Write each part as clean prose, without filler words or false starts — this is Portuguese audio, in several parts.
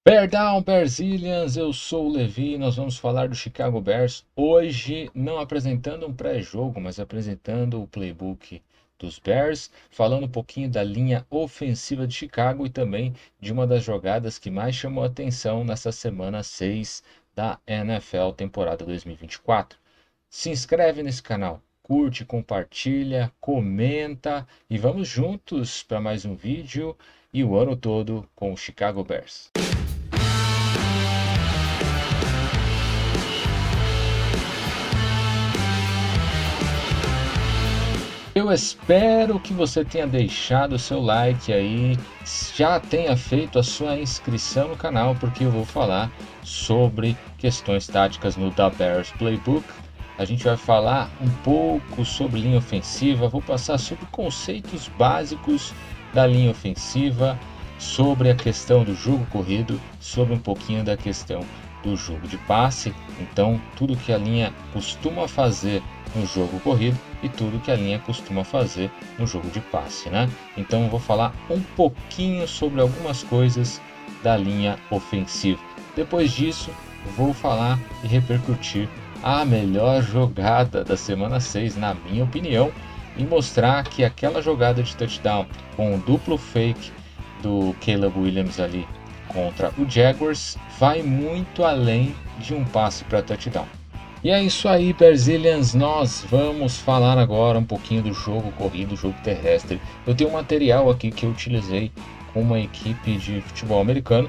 Bear Down, Bearzillians, eu sou o Levi e nós vamos falar do Chicago Bears. Hoje, não apresentando um pré-jogo, mas apresentando o playbook dos Bears, falando um pouquinho da linha ofensiva de Chicago e também de uma das jogadas que mais chamou a atenção nessa semana 6 da NFL temporada 2024. Se inscreve nesse canal, curte, compartilha, comenta e vamos juntos para mais um vídeo e o ano todo com o Chicago Bears. Eu espero que você tenha deixado o seu like aí, já tenha feito a sua inscrição no canal, porque eu vou falar sobre questões táticas no Da Bears Playbook. A gente vai falar um pouco sobre linha ofensiva, vou passar sobre conceitos básicos da linha ofensiva, sobre a questão do jogo corrido, sobre um pouquinho da questão do jogo de passe. Então, tudo que a linha costuma fazer no jogo corrido e tudo que a linha costuma fazer no jogo de passe, né? Então eu vou falar um pouquinho sobre algumas coisas da linha ofensiva. Depois disso, vou falar e repercutir a melhor jogada da semana 6, na minha opinião, e mostrar que aquela jogada de touchdown com o duplo fake do Caleb Williams ali contra o Jaguars vai muito além de um passe para touchdown. E é isso aí, Bearzillians, nós vamos falar agora um pouquinho do jogo corrido, jogo terrestre. Eu tenho um material aqui que eu utilizei com uma equipe de futebol americano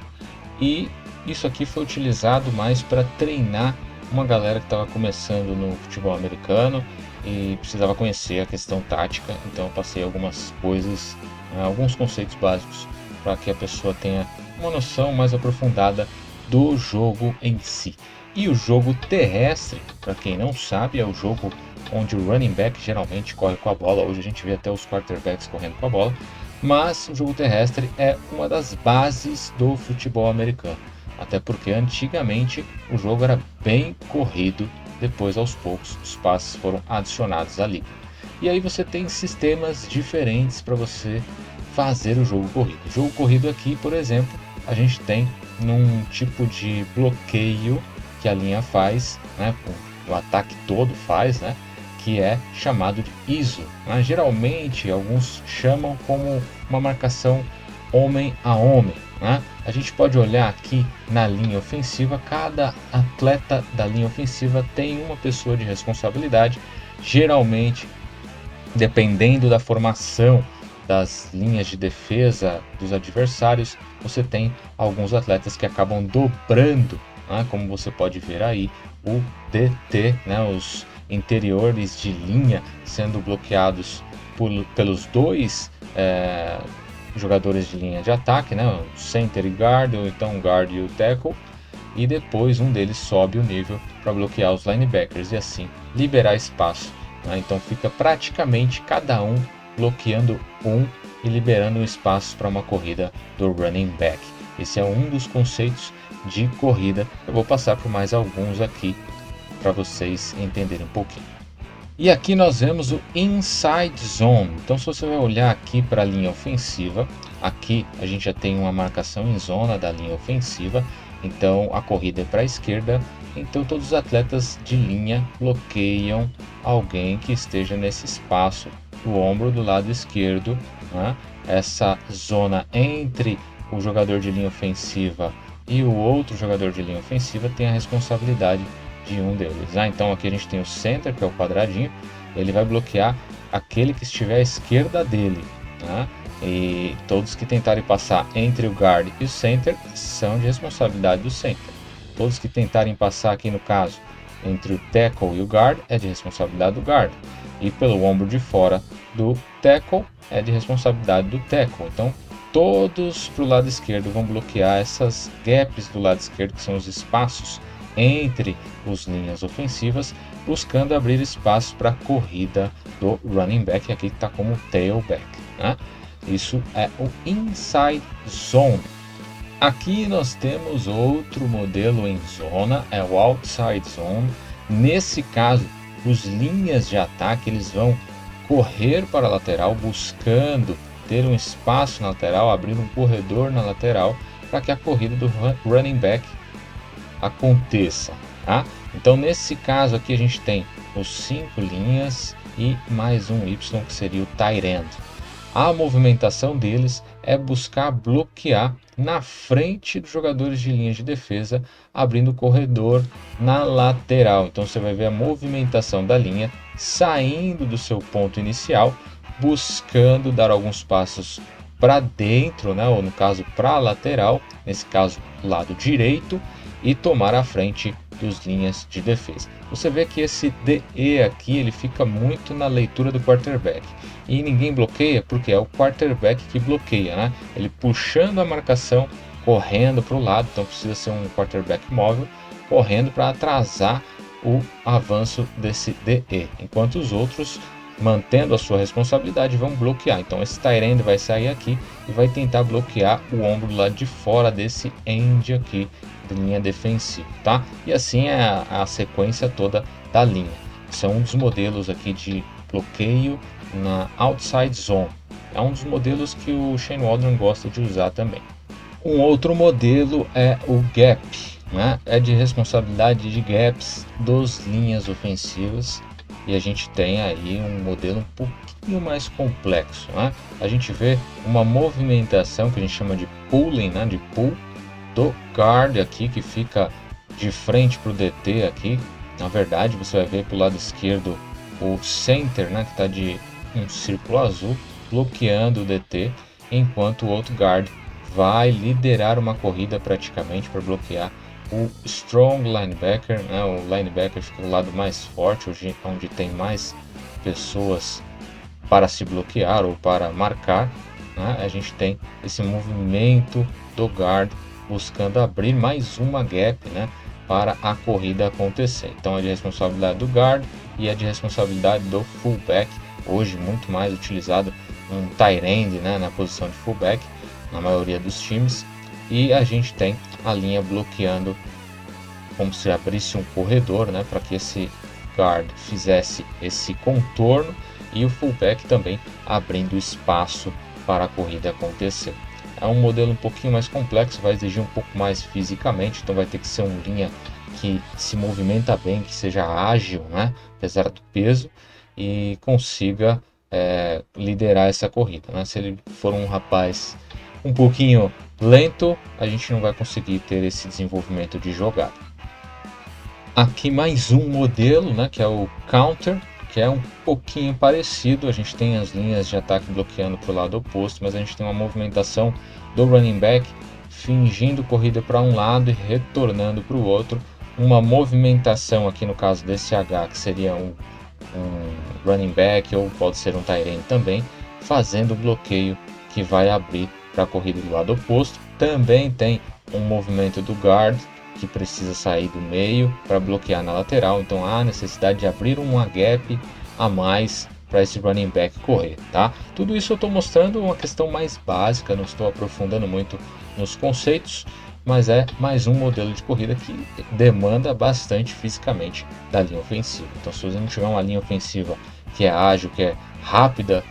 e isso aqui foi utilizado mais para treinar uma galera que estava começando no futebol americano e precisava conhecer a questão tática, então eu passei algumas coisas, alguns conceitos básicos para que a pessoa tenha uma noção mais aprofundada do jogo em si. E o jogo terrestre, para quem não sabe, é o jogo onde o running back geralmente corre com a bola. Hoje a gente vê até os quarterbacks correndo com a bola, mas o jogo terrestre é uma das bases do futebol americano. Até porque antigamente o jogo era bem corrido, depois aos poucos os passes foram adicionados ali. E aí você tem sistemas diferentes para você fazer o jogo corrido. O jogo corrido aqui, por exemplo, a gente tem num tipo de bloqueio que a linha faz, né, o ataque todo faz, né, que é chamado de ISO. Né? Geralmente, alguns chamam como uma marcação homem a homem. Né? A gente pode olhar aqui na linha ofensiva, cada atleta da linha ofensiva tem uma pessoa de responsabilidade, geralmente, dependendo da formação das linhas de defesa dos adversários, você tem alguns atletas que acabam dobrando, né, como você pode ver aí, o DT, né, os interiores de linha sendo bloqueados pelos dois jogadores de linha de ataque, né, o center e guard, ou então o guard e o tackle, e depois um deles sobe o nível para bloquear os linebackers e assim liberar espaço. Né, então fica praticamente cada um bloqueando um e liberando um espaço para uma corrida do running back. Esse é um dos conceitos de corrida. Eu vou passar por mais alguns aqui para vocês entenderem um pouquinho. E aqui nós vemos o inside zone. Então, se você vai olhar aqui para a linha ofensiva, aqui a gente já tem uma marcação em zona da linha ofensiva. Então, a corrida é para a esquerda. Então, todos os atletas de linha bloqueiam alguém que esteja nesse espaço do ombro do lado esquerdo. Né? Essa zona entre o jogador de linha ofensiva e o outro jogador de linha ofensiva tem a responsabilidade de um deles. Então aqui a gente tem o center, que é o quadradinho, ele vai bloquear aquele que estiver à esquerda dele. Né? E todos que tentarem passar entre o guard e o center são de responsabilidade do center. Todos que tentarem passar aqui no caso entre o tackle e o guard é de responsabilidade do guard. E pelo ombro de fora do tackle é de responsabilidade do tackle. Então todos para o lado esquerdo vão bloquear essas gaps do lado esquerdo, que são os espaços entre as linhas ofensivas, buscando abrir espaço para a corrida do running back, aqui está como tailback. Né? Isso é o inside zone. Aqui nós temos outro modelo em zona, é o outside zone. Nesse caso, os linhas de ataque eles vão correr para a lateral buscando ter um espaço na lateral, abrir um corredor na lateral para que a corrida do running back aconteça, tá? Então nesse caso aqui a gente tem os 5 linhas e mais um Y, que seria o tight end. A movimentação deles é buscar bloquear na frente dos jogadores de linha de defesa, abrindo o corredor na lateral. Então você vai ver a movimentação da linha saindo do seu ponto inicial, buscando dar alguns passos para dentro, né? Ou no caso para a lateral, nesse caso lado direito, e tomar a frente dos linhas de defesa. Você vê que esse DE aqui ele fica muito na leitura do quarterback e ninguém bloqueia porque é o quarterback que bloqueia, né? Ele puxando a marcação, correndo para o lado, então precisa ser um quarterback móvel, correndo para atrasar o avanço desse DE, enquanto os outros, mantendo a sua responsabilidade, vão bloquear. Então esse tight end vai sair aqui e vai tentar bloquear o ombro do lado de fora desse end aqui de linha defensiva, tá? E assim é a sequência toda da linha. Esse é um dos modelos aqui de bloqueio na outside zone. É um dos modelos que o Shane Waldron gosta de usar também. Um outro modelo é o gap, né? É de responsabilidade de gaps dos linhas ofensivas. E a gente tem aí um modelo um pouquinho mais complexo, né? A gente vê uma movimentação que a gente chama de pulling, né? De pull do guard aqui, que fica de frente para o DT aqui. Na verdade, você vai ver para o lado esquerdo o center, né? Que está de um círculo azul, bloqueando o DT, enquanto o outro guard vai liderar uma corrida praticamente para bloquear o strong linebacker, né? O linebacker fica do lado mais forte, onde tem mais pessoas para se bloquear ou para marcar, né? A gente tem esse movimento do guard buscando abrir mais uma gap, né? Para a corrida acontecer. Então é de responsabilidade do guard e é de responsabilidade do fullback, hoje muito mais utilizado um tight end, né? Na posição de fullback na maioria dos times. E a gente tem a linha bloqueando como se abrisse um corredor, né, para que esse guard fizesse esse contorno e o fullback também abrindo espaço para a corrida acontecer. É um modelo um pouquinho mais complexo, vai exigir um pouco mais fisicamente, então vai ter que ser uma linha que se movimenta bem, que seja ágil, né, apesar do peso, e consiga liderar essa corrida, né? Se ele for um rapaz um pouquinho lento, a gente não vai conseguir ter esse desenvolvimento de jogada. Aqui mais um modelo, né, que é o counter, que é um pouquinho parecido. A gente tem as linhas de ataque bloqueando para o lado oposto, mas a gente tem uma movimentação do running back fingindo corrida para um lado e retornando para o outro. Uma movimentação aqui no caso desse H, que seria um running back ou pode ser um tight end também, fazendo o bloqueio que vai abrir para a corrida do lado oposto. Também tem um movimento do guard que precisa sair do meio para bloquear na lateral, então há necessidade de abrir uma gap a mais para esse running back correr, tá? Tudo isso eu estou mostrando uma questão mais básica, não estou aprofundando muito nos conceitos, mas é mais um modelo de corrida que demanda bastante fisicamente da linha ofensiva. Então se você não tiver uma linha ofensiva que é ágil, que é rápida,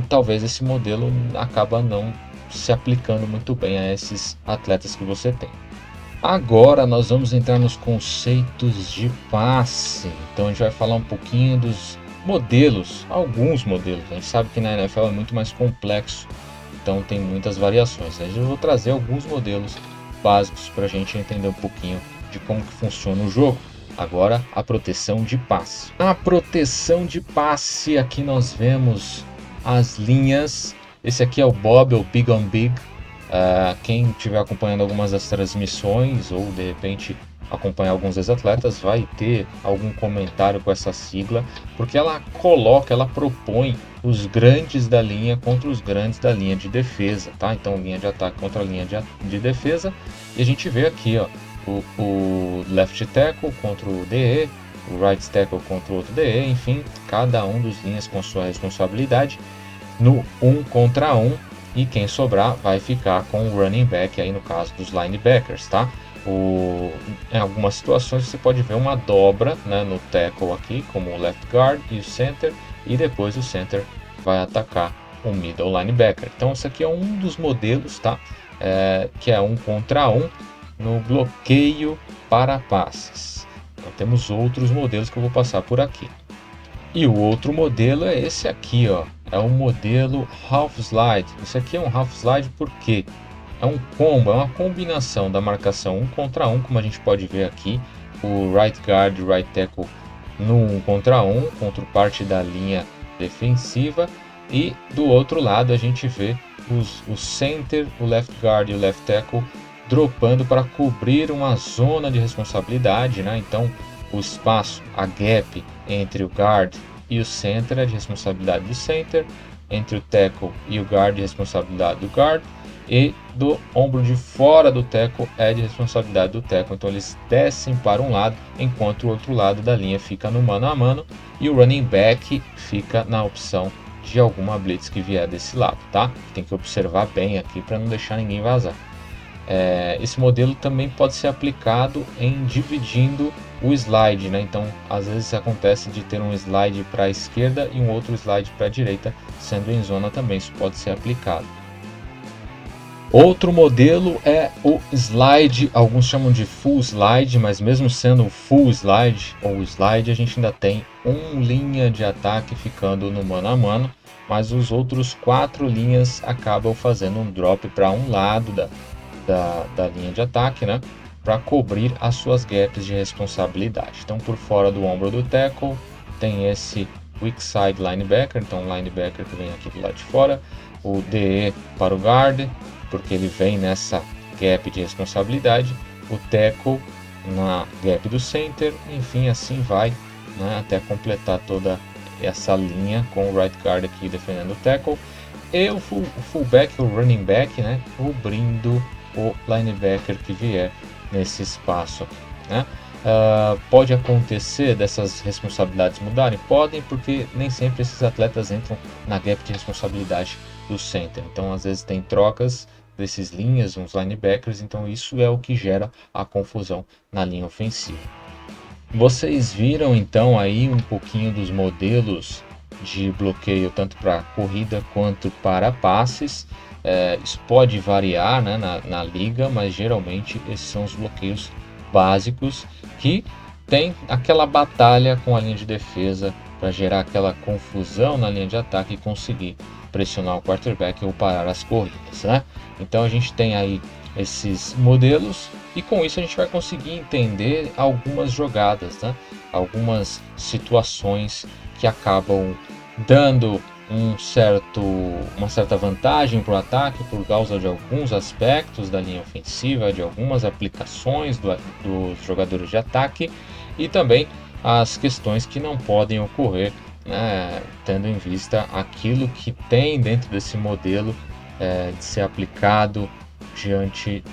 talvez esse modelo acaba não se aplicando muito bem a esses atletas que você tem. Agora nós vamos entrar nos conceitos de passe. Então a gente vai falar um pouquinho dos modelos, alguns modelos. A gente sabe que na NFL é muito mais complexo, então tem muitas variações. Eu vou trazer alguns modelos básicos para a gente entender um pouquinho de como que funciona o jogo. Agora a proteção de passe. A proteção de passe, aqui nós vemos as linhas. Esse aqui é o Bob, ou Big on Big. Quem estiver acompanhando algumas das transmissões ou de repente acompanhar alguns ex-atletas vai ter algum comentário com essa sigla, porque ela propõe os grandes da linha contra os grandes da linha de defesa, tá? Então linha de ataque contra a linha de defesa, e a gente vê aqui, ó, o left tackle contra o DE, o right tackle contra o outro DE, enfim, cada um dos linhas com sua responsabilidade no 1 contra 1. E quem sobrar vai ficar com o running back, aí no caso dos linebackers, tá? Em algumas situações você pode ver uma dobra, né, no tackle aqui, como o left guard e o center, e depois o center vai atacar o middle linebacker. Então esse aqui é um dos modelos, tá? que é 1 contra 1 no bloqueio para passes. Então, temos outros modelos que eu vou passar por aqui. E o outro modelo é esse aqui, ó. É o modelo Half Slide. Isso aqui é um Half Slide porque é um combo, é uma combinação da marcação 1 contra 1, como a gente pode ver aqui. O right guard e right tackle no 1 contra 1, contra parte da linha defensiva. E do outro lado a gente vê o center, o left guard e o left tackle dropando para cobrir uma zona de responsabilidade, né? Então o espaço, a gap entre o guard e o center é de responsabilidade do center, entre o tackle e o guard é de responsabilidade do guard, e do ombro de fora do tackle é de responsabilidade do tackle. Então eles descem para um lado, enquanto o outro lado da linha fica no mano a mano, e o running back fica na opção de alguma blitz que vier desse lado, tá? Tem que observar bem aqui para não deixar ninguém vazar. Esse modelo também pode ser aplicado em dividindo o slide, né? Então, às vezes acontece de ter um slide para a esquerda e um outro slide para a direita, sendo em zona também, isso pode ser aplicado. Outro modelo é o slide, alguns chamam de full slide, mas mesmo sendo full slide ou slide, a gente ainda tem uma linha de ataque ficando no mano a mano, mas os outros 4 linhas acabam fazendo um drop para um lado da linha de ataque, né, para cobrir as suas gaps de responsabilidade. Então, por fora do ombro do tackle, tem esse weak side linebacker, então o linebacker que vem aqui do lado de fora, o DE para o guard, porque ele vem nessa gap de responsabilidade, o tackle na gap do center, enfim, assim vai, né, até completar toda essa linha com o right guard aqui defendendo o tackle, e o fullback, o running back, né, cobrindo o linebacker que vier nesse espaço aqui, né? Pode acontecer dessas responsabilidades mudarem? Podem, porque nem sempre esses atletas entram na gap de responsabilidade do center. Então, às vezes tem trocas desses linhas, uns linebackers, então isso é o que gera a confusão na linha ofensiva. Vocês viram então aí um pouquinho dos modelos de bloqueio tanto para corrida quanto para passes. Isso pode variar, né, na liga, mas geralmente esses são os bloqueios básicos que tem aquela batalha com a linha de defesa para gerar aquela confusão na linha de ataque e conseguir pressionar o quarterback ou parar as corridas, né? Então a gente tem aí esses modelos e com isso a gente vai conseguir entender algumas jogadas, né? Algumas situações que acabam dando uma certa vantagem para o ataque por causa de alguns aspectos da linha ofensiva, de algumas aplicações dos jogadores de ataque e também as questões que não podem ocorrer, né, tendo em vista aquilo que tem dentro desse modelo de ser aplicado diante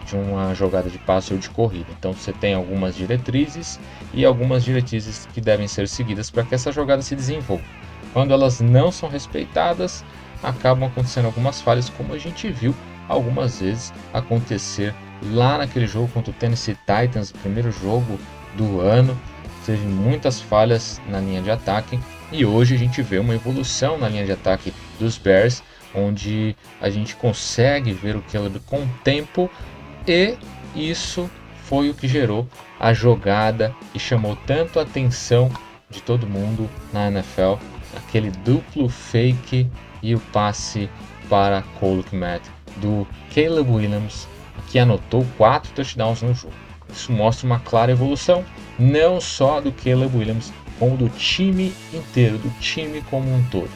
de uma jogada de passe ou de corrida. Então você tem algumas diretrizes e algumas diretrizes que devem ser seguidas para que essa jogada se desenvolva. Quando elas não são respeitadas, acabam acontecendo algumas falhas, como a gente viu algumas vezes acontecer lá naquele jogo contra o Tennessee Titans, o primeiro jogo do ano. Teve muitas falhas na linha de ataque e hoje a gente vê uma evolução na linha de ataque dos Bears, onde a gente consegue ver o Caleb com tempo, e isso foi o que gerou a jogada e chamou tanto a atenção de todo mundo na NFL, aquele duplo fake e o passe para Cole Kmet do Caleb Williams, que anotou 4 touchdowns no jogo. Isso mostra uma clara evolução, não só do Caleb Williams, como do time inteiro, do time como um todo.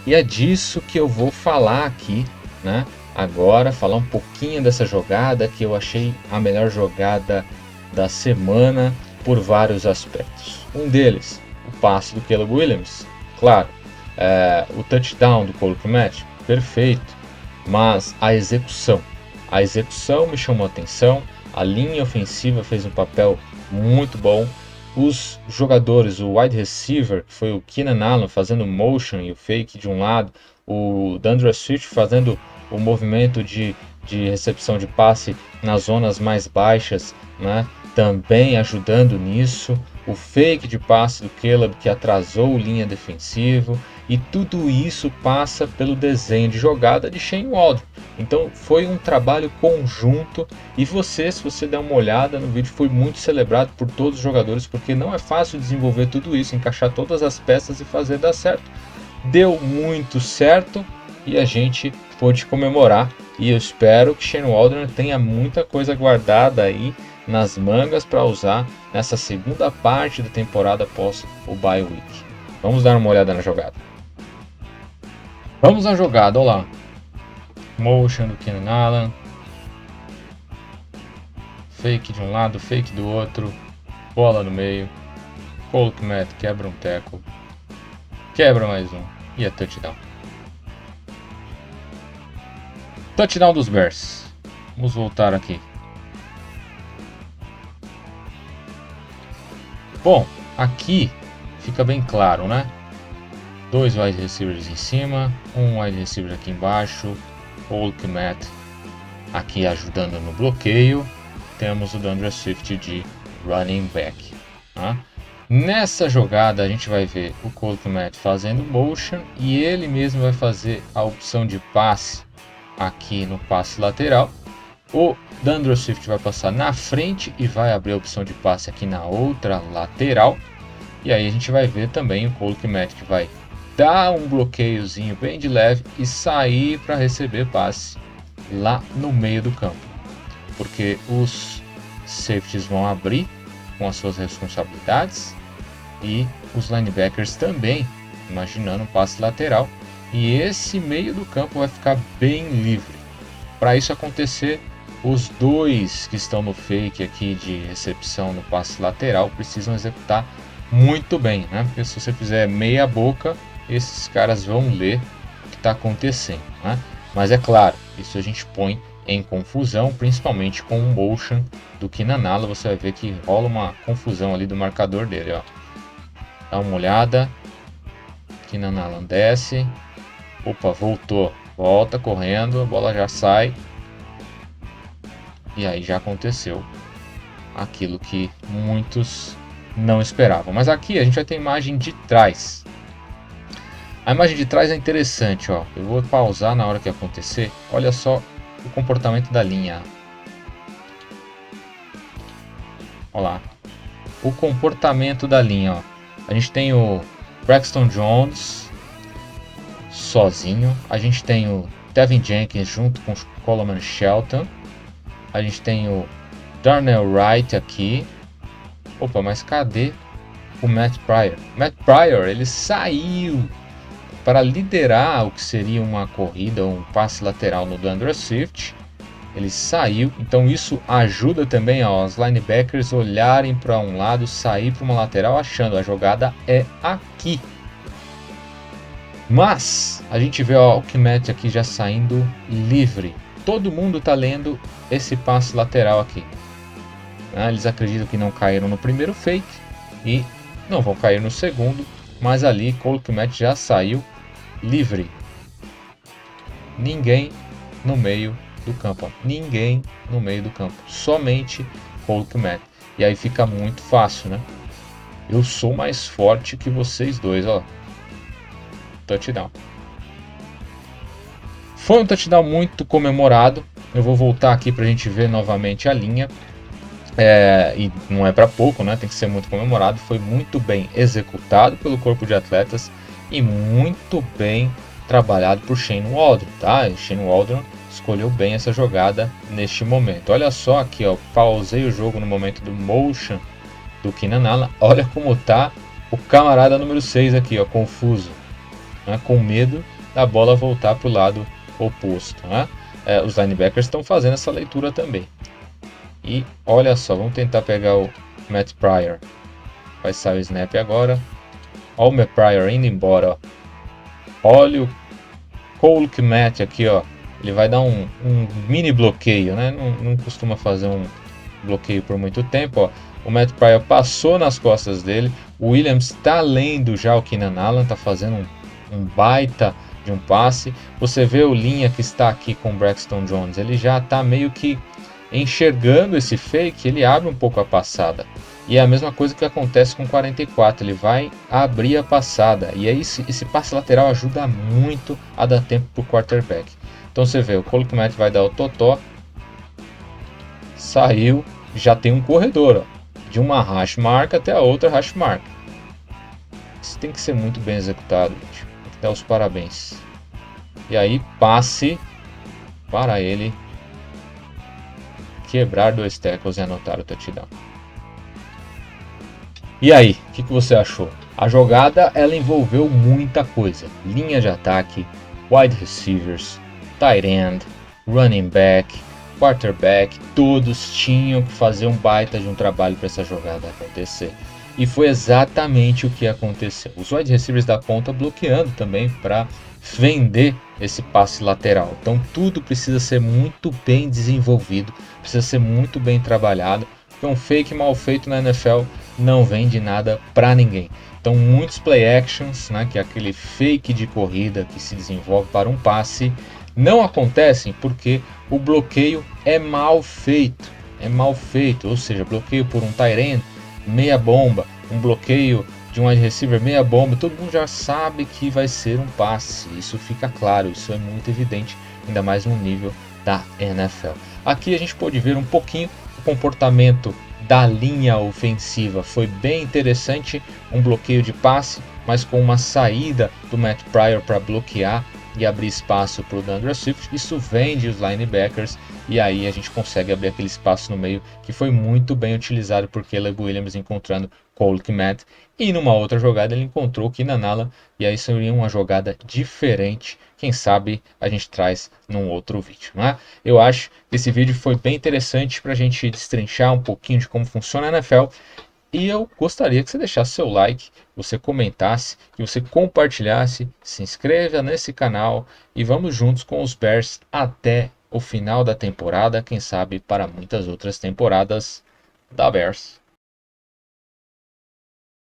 E é disso que eu vou falar aqui, né? Agora, falar um pouquinho dessa jogada que eu achei a melhor jogada da semana por vários aspectos. Um deles, o passe do Caleb Williams, claro, o touchdown do Cole Kmet, perfeito, mas a execução me chamou a atenção, a linha ofensiva fez um papel muito bom, os jogadores, o wide receiver, que foi o Keenan Allen fazendo motion e o fake de um lado, o DeAndre Swift fazendo o movimento de recepção de passe nas zonas mais baixas, né, também ajudando nisso, o fake de passe do Caleb que atrasou a linha defensiva, E tudo isso passa pelo desenho de jogada de Shane Waldron. Então foi um trabalho conjunto e se você der uma olhada no vídeo, foi muito celebrado por todos os jogadores, porque não é fácil desenvolver tudo isso, encaixar todas as peças e fazer dar certo. Deu muito certo e a gente pôde comemorar, e eu espero que Shane Waldron tenha muita coisa guardada aí nas mangas para usar nessa segunda parte da temporada após o bye week. Vamos dar uma olhada na jogada. Vamos na jogada, olha lá. Motion do Keenan Allen. Fake de um lado, fake do outro. Bola no meio. Cole Kmet quebra um tackle. Quebra mais um. E é touchdown. Touchdown dos Bears. Vamos voltar aqui. Bom, aqui fica bem claro, né? 2 wide receivers em cima, um wide receiver aqui embaixo, Cole Kmet aqui ajudando no bloqueio. Temos o DeAndre Swift de running back. Tá? Nessa jogada a gente vai ver o Cole Kmet fazendo motion e ele mesmo vai fazer a opção de passe aqui no passe lateral. O DeAndre Swift vai passar na frente e vai abrir a opção de passe aqui na outra lateral. E aí a gente vai ver também o Cole Kmet que vai dar um bloqueiozinho bem de leve e sair para receber passe lá no meio do campo. Porque os safeties vão abrir com as suas responsabilidades e os linebackers também, imaginando um passe lateral. E esse meio do campo vai ficar bem livre. Para isso acontecer, os dois que estão no fake aqui de recepção no passe lateral precisam executar muito bem, né? Porque se você fizer meia boca, esses caras vão ler o que está acontecendo, né? Mas é claro, isso a gente põe em confusão, principalmente com o motion do Keenan Allen. Você vai ver que rola uma confusão ali do marcador dele, ó. Dá uma olhada. Keenan Allen desce. Opa, voltou. Volta correndo, a bola já sai. E aí já aconteceu aquilo que muitos não esperavam. Mas aqui a gente vai ter a imagem de trás. A imagem de trás é interessante, ó. Eu vou pausar na hora que acontecer. Olha só o comportamento da linha. Olha lá. O comportamento da linha, ó. A gente tem o Braxton Jones sozinho. A gente tem o Tevin Jenkins junto com o Coleman Shelton. A gente tem o Darnell Wright aqui. Opa, mas cadê o Matt Pryor? Matt Pryor, ele saiu para liderar o que seria uma corrida ou um passe lateral no DeAndre Swift. Ele saiu, então isso ajuda também aos linebackers olharem para um lado, sair para uma lateral achando a jogada é aqui. Mas a gente vê ó, o Kmet aqui já saindo livre. Todo mundo está lendo esse passe lateral aqui. Eles acreditam que não caíram no primeiro fake e não vão cair no segundo, mas ali Cole Kmet já saiu livre. Ninguém no meio do campo, ó. Ninguém no meio do campo, somente Cole Kmet. E aí fica muito fácil, né? Eu sou mais forte que vocês dois, ó. Touchdown. Foi um touchdown muito comemorado. Eu vou voltar aqui para a gente ver novamente a linha. E não é para pouco, né? Tem que ser muito comemorado. Foi muito bem executado pelo corpo de atletas e muito bem trabalhado por Shane Waldron, tá? Shane Waldron escolheu bem essa jogada neste momento. Olha só aqui, ó, pausei o jogo no momento do motion do Keenan Allen. Olha como tá o camarada número 6 aqui, ó, confuso, né? Com medo da bola voltar para o lado oposto, né? Os linebackers estão fazendo essa leitura também. E olha só, vamos tentar pegar o Matt Pryor. Vai sair o snap agora. Olha o Matt Pryor indo embora, ó. Olha o Cole Kmet aqui, ó. Ele vai dar um mini bloqueio, né? Não costuma fazer um bloqueio por muito tempo, ó. O Matt Pryor passou nas costas dele. O Williams está lendo já o Keenan Allen, está fazendo um baita de um passe. Você vê o linha que está aqui com o Braxton Jones. Ele já está meio que enxergando esse fake. Ele abre um pouco a passada. E é a mesma coisa que acontece com o 44, ele vai abrir a passada. E aí esse passe lateral ajuda muito a dar tempo para o quarterback. Então você vê, o Cole Kmet vai dar o totó, saiu, já tem um corredor, ó, de uma hash mark até a outra hash mark. Isso tem que ser muito bem executado, gente. Tem que dar os parabéns. E aí, passe para ele quebrar 2 tackles e anotar o touchdown. E aí, o que você achou? A jogada ela envolveu muita coisa: linha de ataque, wide receivers, tight end, running back, quarterback, todos tinham que fazer um baita de um trabalho para essa jogada acontecer. E foi exatamente o que aconteceu. Os wide receivers da ponta bloqueando também para vender esse passe lateral. Então tudo precisa ser muito bem desenvolvido, precisa ser muito bem trabalhado, porque um fake mal feito na NFL não vende nada para ninguém. Então muitos play actions, né, que é aquele fake de corrida que se desenvolve para um passe, não acontecem porque o bloqueio é mal feito. É mal feito, ou seja, bloqueio por um tight end, meia bomba, um bloqueio de um wide receiver meia bomba, todo mundo já sabe que vai ser um passe. Isso fica claro, isso é muito evidente, ainda mais no nível da NFL. Aqui a gente pode ver um pouquinho o comportamento da linha ofensiva. Foi bem interessante, um bloqueio de passe, mas com uma saída do Matt Pryor para bloquear e abrir espaço para o DeAndre Swift. Isso vende os linebackers e aí a gente consegue abrir aquele espaço no meio que foi muito bem utilizado por Caleb Williams encontrando Cole Kmet, e numa outra jogada ele encontrou Keenan Allen, e aí seria uma jogada diferente. Quem sabe a gente traz num outro vídeo, né? Eu acho que esse vídeo foi bem interessante para a gente destrinchar um pouquinho de como funciona a NFL. E eu gostaria que você deixasse seu like, você comentasse, que você compartilhasse, se inscreva nesse canal e vamos juntos com os Bears até o final da temporada, quem sabe para muitas outras temporadas da Bears.